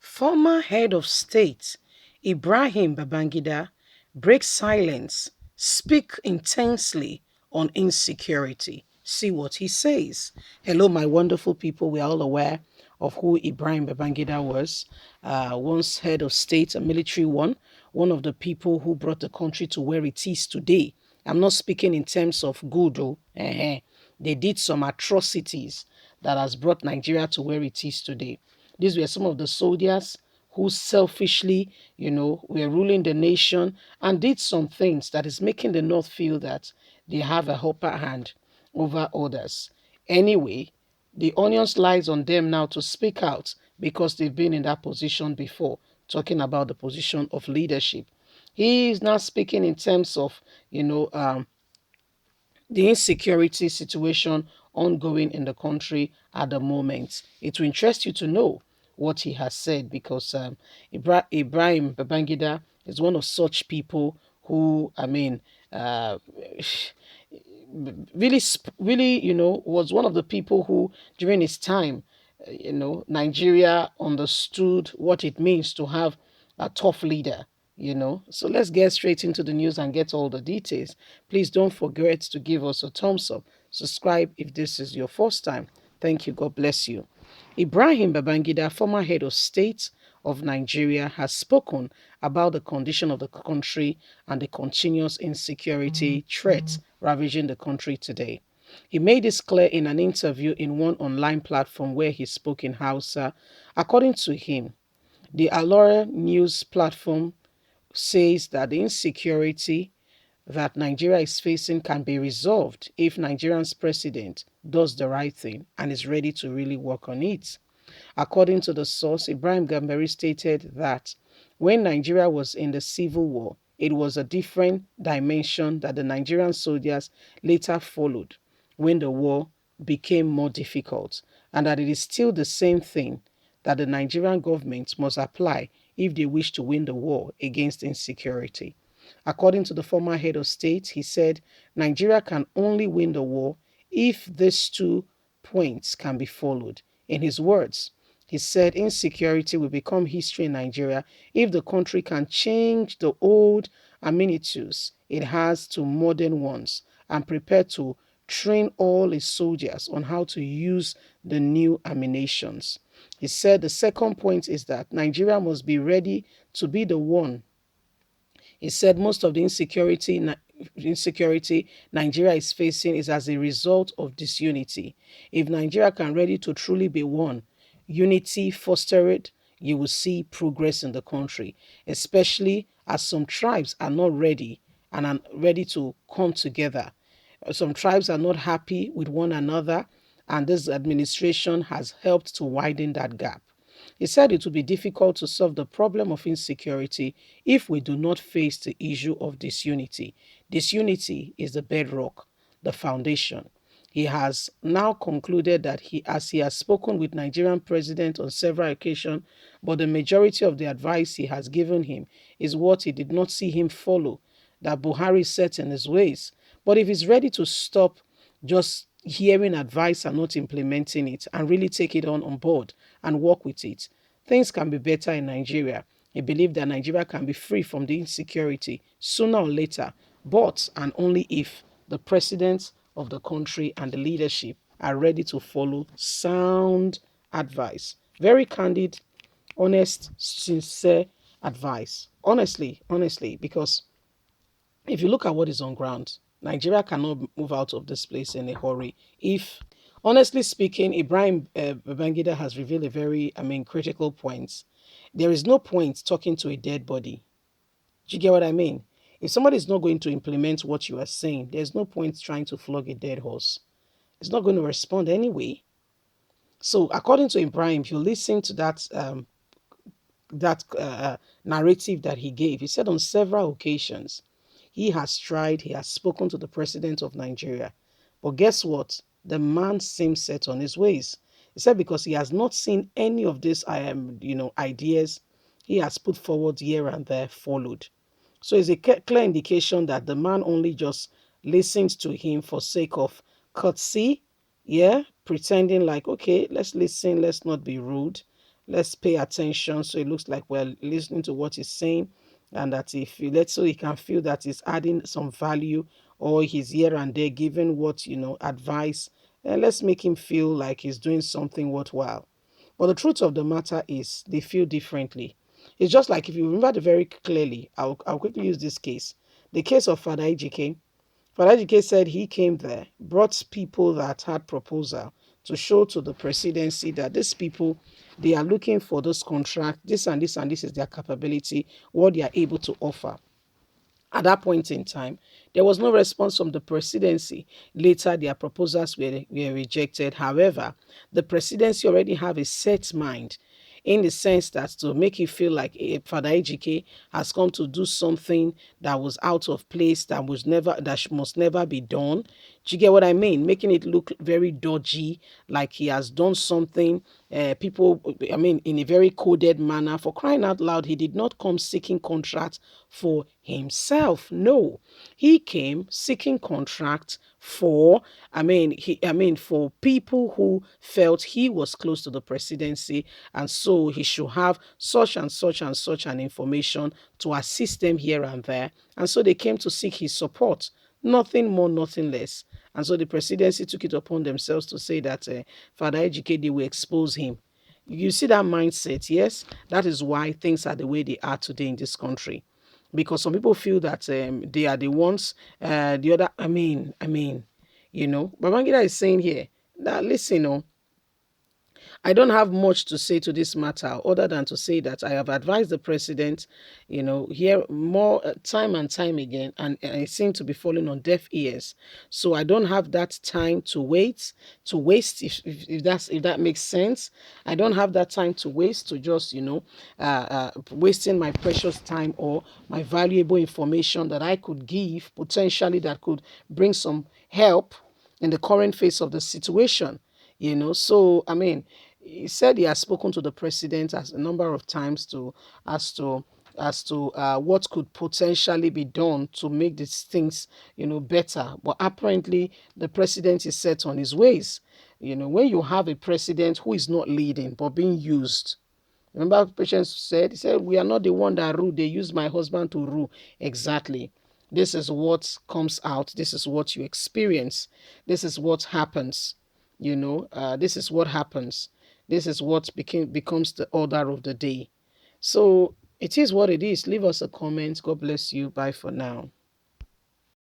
Former head of state Ibrahim Babangida breaks silence, speak intensely on insecurity. See what he says. Hello, my wonderful people. We are all aware of who Ibrahim Babangida was. Once head of state, a military one of the people who brought the country to where it is today. I'm not speaking in terms of good. They did some atrocities that has brought Nigeria to where it is today. These were some of the soldiers who selfishly, were ruling the nation and did some things that is making the North feel that they have a upper hand over others. Anyway, the onions lies on them now to speak out because they've been in that position before, talking about the position of leadership. He is now speaking in terms of, the insecurity situation ongoing in the country at the moment. It will interest you to know what he has said because Ibrahim Babangida is one of such people who, uh, really, was one of the people who, during his time, Nigeria understood what it means to have a tough leader. So let's get straight into the news and get all the details. Please don't forget to give us a thumbs up. Subscribe if this is your first time. Thank you. God bless you. Ibrahim Babangida, former head of state of Nigeria, has spoken about the condition of the country and the continuous insecurity threats ravaging the country today. He made this clear in an interview in one online platform where he spoke in Hausa. According to him, the Alora news platform says that the insecurity that Nigeria is facing can be resolved if Nigeria's president does the right thing and is ready to really work on it. According to the source, Ibrahim Gambari stated that when Nigeria was in the civil war, it was a different dimension that the Nigerian soldiers later followed when the war became more difficult, and that it is still the same thing that the Nigerian government must apply if they wish to win the war against insecurity. According to the former head of state, he said Nigeria can only win the war if these two points can be followed. In his words, he said insecurity will become history in Nigeria if the country can change the old amenities it has to modern ones and prepare to train all its soldiers on how to use the new ammunitions. He said the second point is that Nigeria must be ready to be the one. He said most of the insecurity Nigeria is facing is as a result of disunity. If Nigeria can ready to truly be one, unity fostered, you will see progress in the country, especially as some tribes are not ready and are ready to come together. Some tribes are not happy with one another, and this administration has helped to widen that gap. He said it will be difficult to solve the problem of insecurity if we do not face the issue of disunity. Disunity is the bedrock, the foundation. He has now concluded that as he has spoken with Nigerian president on several occasions, but the majority of the advice he has given him is what he did not see him follow, that Buhari set in his ways. But if he's ready to stop just hearing advice and not implementing it and really take it on board and work with it, things can be better in Nigeria. He believed that Nigeria can be free from the insecurity sooner or later, but and only if the president of the country and the leadership are ready to follow sound advice. Very candid, honest, sincere advice. Honestly, because if you look at what is on ground, Nigeria cannot move out of this place in a hurry. If, honestly speaking, Ibrahim Babangida has revealed a very, critical point. There is no point talking to a dead body. Do you get what I mean? If somebody is not going to implement what you are saying, there's no point trying to flog a dead horse. It's not going to respond anyway. So, according to Ibrahim, if you listen to that narrative that he gave, he said on several occasions he has tried, he has spoken to the president of Nigeria. But guess what? The man seems set on his ways. He said because he has not seen any of these ideas he has put forward here and there followed. So it's a clear indication that the man only just listens to him for sake of courtesy, yeah, pretending like, okay, let's listen, let's not be rude. let's pay attention. So it looks like we're listening to what he's saying, and that if you let so he can feel that he's adding some value, or he's here and there giving what advice, and let's make him feel like he's doing something worthwhile. But the truth of the matter is they feel differently. It's just like, if you remember very clearly, I'll quickly use this case. The case of Father Ejike. Father Ejike said he came there, brought people that had proposal to show to the presidency that these people, they are looking for this contract, this and this and this is their capability, what they are able to offer. At that point in time, there was no response from the presidency. Later, their proposals were rejected. However, the presidency already have a set mind, in the sense that to make it feel like Father Ejike has come to do something that was out of place, that must never be done. Do you get what I mean? Making it look very dodgy, like he has done something. People, I mean, in a very coded manner. For crying out loud, he did not come seeking contracts for himself. No, he came seeking contracts for, for people who felt he was close to the presidency, and so he should have such and such and such an information to assist them here and there. And so they came to seek his support. Nothing more, nothing less. And so the presidency took it upon themselves to say that Father Ejike, they will expose him. You see that mindset, yes? That is why things are the way they are today in this country. Because some people feel that they are the ones, the other, Babangida is saying here, that listen, I don't have much to say to this matter other than to say that I have advised the president, here more time and time again, and I seem to be falling on deaf ears. So I don't have that time to waste, if that makes sense. I don't have that time to waste, to just, wasting my precious time or my valuable information that I could give potentially, that could bring some help in the current phase of the situation. So he said he has spoken to the president as a number of times to as to what could potentially be done to make these things better. But apparently the president is set on his ways. When you have a president who is not leading but being used. Remember, Patience said, he said, we are not the one that rule. They use my husband to rule. Exactly. This is what comes out. This is what you experience. This is what happens. This is what happens. This is what becomes the order of the day. So it is what it is. Leave us a comment. God bless you. Bye for now.